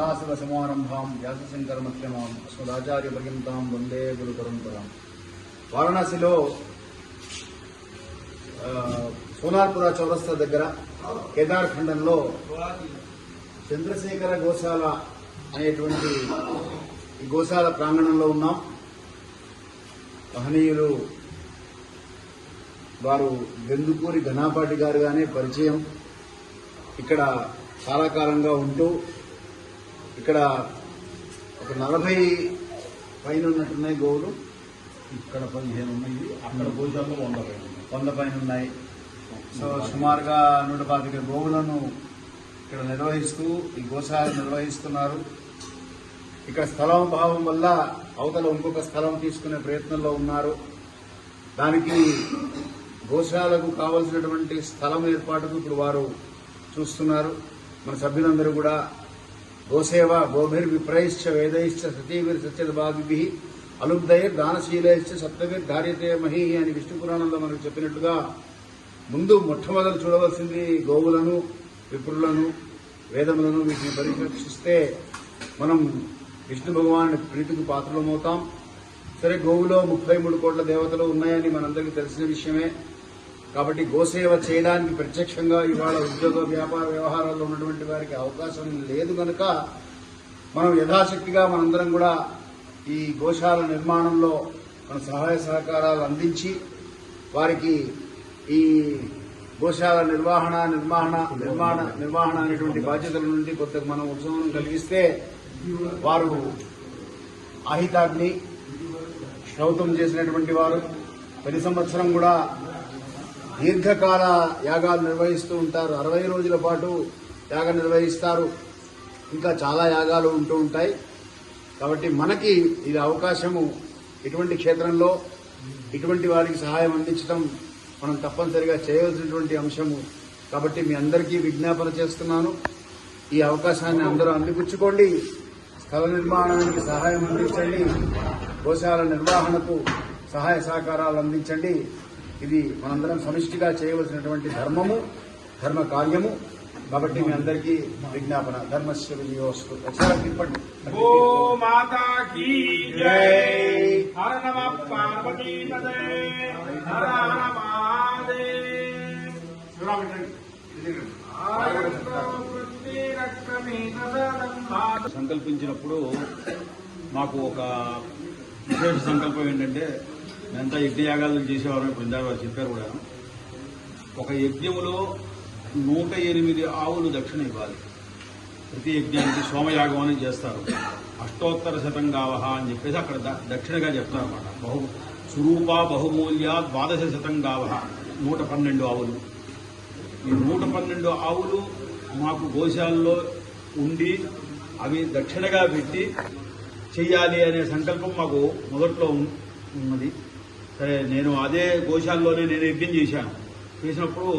సదాశివసమారంభాం వ్యాసశంకరమధ్యమాం అస్మదాచార్యపర్యంతాం వందే గురు పరంపరాం. వారణాసిలో సోనార్పుర చౌరస్తా దగ్గర కేదార్ ఖండంలో చంద్రశేఖర గోశాల అనేటువంటి ఈ గోశాల ప్రాంగణంలో ఉన్నాం. మహనీయులు వారు గందుకూరి ఘనాపాటి గారుగానే పరిచయం. ఇక్కడ చాలా కాలంగా ఉంటూ ఇక్కడ ఒక 40 పైన ఉన్నట్టున్నాయి గోవులు. ఇక్కడ 15 ఉన్నాయి, అక్కడ గోశాలలో 100 పైన ఉన్నాయి. సో సుమారుగా 125 గోవులను ఇక్కడ నిర్వహిస్తూ ఈ గోశాల నిర్వహిస్తున్నారు. ఇక్కడ స్థలం భావం వల్ల అవతల ఇంకొక స్థలం తీసుకునే ప్రయత్నంలో ఉన్నారు. దానికి గోశాలకు కావలసినటువంటి స్థలం ఏర్పాటుకు ఇప్పుడు వారు చూస్తున్నారు. మన సభ్యులందరూ కూడా గోసేవ గోభిర్విప్రైశ్చ వేదైశ్చ సతీభిర్ సత్యదభాగిభి అలుబ్ధైర్ దానశీలైశ్చ సప్తభిర్ ధార్యతే మహి అని విష్ణు పురాణంలో మనకు చెప్పినట్టుగా ముందు మొట్టమొదలు చూడవలసింది గోవులను, విప్రులను, వేదములను. వీటిని పరిరక్షిస్తే మనం విష్ణు భగవాన్ ప్రీతికి పాత్రలమవుతాం. సరే, గోవులో 33 కోట్ల దేవతలు ఉన్నాయని మనందరికీ తెలిసిన విషయమే. కాబట్టి గోసేవ చేయడానికి ప్రత్యక్షంగా ఇవాళ ఉద్యోగ వ్యాపార వ్యవహారాల్లో ఉన్నటువంటి వారికి అవకాశం లేదు కనుక మనం యథాశక్తిగా మనందరం కూడా ఈ గోశాల నిర్మాణంలో మన సహాయ సహకారాలు అందించి వారికి ఈ గోశాల నిర్వహణ అనేటువంటి బాధ్యతల నుండి కొంత మనం ఉత్సవం కలిగిస్తే వారు ఆహితాగ్ని శ్రౌతం చేసినటువంటి వారు ప్రతి సంవత్సరం కూడా దీర్ఘకాల యాగాలు నిర్వహిస్తూ ఉంటారు. 60 రోజుల పాటు యాగం నిర్వహిస్తారు. ఇంకా చాలా యాగాలు ఉంటూ ఉంటాయి. కాబట్టి మనకి ఇది అవకాశము. ఇటువంటి క్షేత్రంలో ఇటువంటి వారికి సహాయం అందించడం మనం తప్పనిసరిగా చేయవలసినటువంటి అంశము. కాబట్టి మీ అందరికీ విజ్ఞాపన చేస్తున్నాను. ఈ అవకాశాన్ని అందరూ అందిపుచ్చుకోండి. స్థల నిర్మాణానికి సహాయం అందించండి. గోశాల నిర్వహణకు సహాయ సహకారాలు అందించండి. ఇది మనందరం సమిష్టిగా చేయవలసినటువంటి ధర్మ కార్యము. కాబట్టి మీ అందరికీ విజ్ఞాపన. ధర్మస్య విజయోస్తు. సంకల్పించినప్పుడు మాకు ఒక విశేష సంకల్పం ఏంటంటే, ఎంత యజ్ఞయాగాలు చేసేవారు ఇప్పుడు ఇందాక వారు చెప్పారు కూడా. ఒక యజ్ఞములో 108 ఆవులు దక్షిణ ఇవ్వాలి. ప్రతి యజ్ఞానికి సోమయాగం అని చేస్తారు. అష్టోత్తర శతం గావహ అని చెప్పేసి అక్కడ దక్షిణగా చెప్తారు అన్నమాట. స్వరూప బహుమూల్య 12 శతం గావహ, 112 ఆవులు. ఈ 112 ఆవులు మాకు గోశాలలో ఉండి అవి దక్షిణగా పెట్టి చెయ్యాలి అనే సంకల్పం మాకు మొదట్లో ఉన్నది. సరే, నేను అదే గోశాలలోనే నేను యజ్ఞం చేసినప్పుడు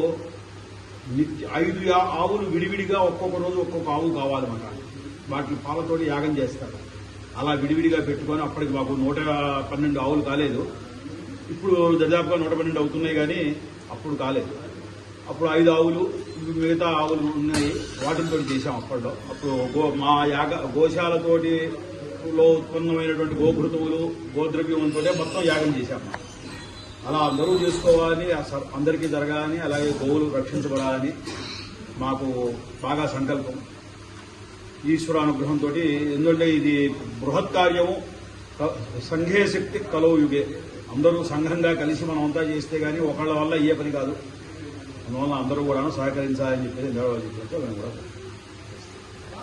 5 ఆవులు విడివిడిగా ఒక్కొక్క రోజు ఒక్కొక్క ఆవు కావాలన్నమాట. వాటిని పాలతోటి యాగం చేస్తారు. అలా విడివిడిగా పెట్టుకొని అప్పటికి మాకు 112 ఆవులు కాలేదు. ఇప్పుడు దాదాపుగా 112 అవుతున్నాయి, కానీ అప్పుడు కాలేదు. అప్పుడు 5 ఆవులు, మిగతా ఆవులు ఉన్నాయి, వాటితో చేశాం అప్పట్లో. అప్పుడు మా గోశాలతోటి లో ఉత్పన్నమైనటువంటి గోఘృతువులు, గోద్రవ్యంతో మొత్తం యాగం చేశాం. అలా అందరూ చేసుకోవాలని, అందరికీ జరగాలని, అలాగే గోవులు రక్షించబడాలని మాకు బాగా సంకల్పం. ఈశ్వరానుగ్రహంతో. ఎందుకంటే ఇది బృహత్ కార్యము. సంఘే శక్తి కలో యుగే. అందరూ సంఘంగా కలిసి మనం అంతా చేస్తే గానీ ఒకళ్ళ వల్ల ఏ పని కాదు. అందువల్ల అందరూ కూడా సహకరించాలని చెప్పేసి నేను కూడా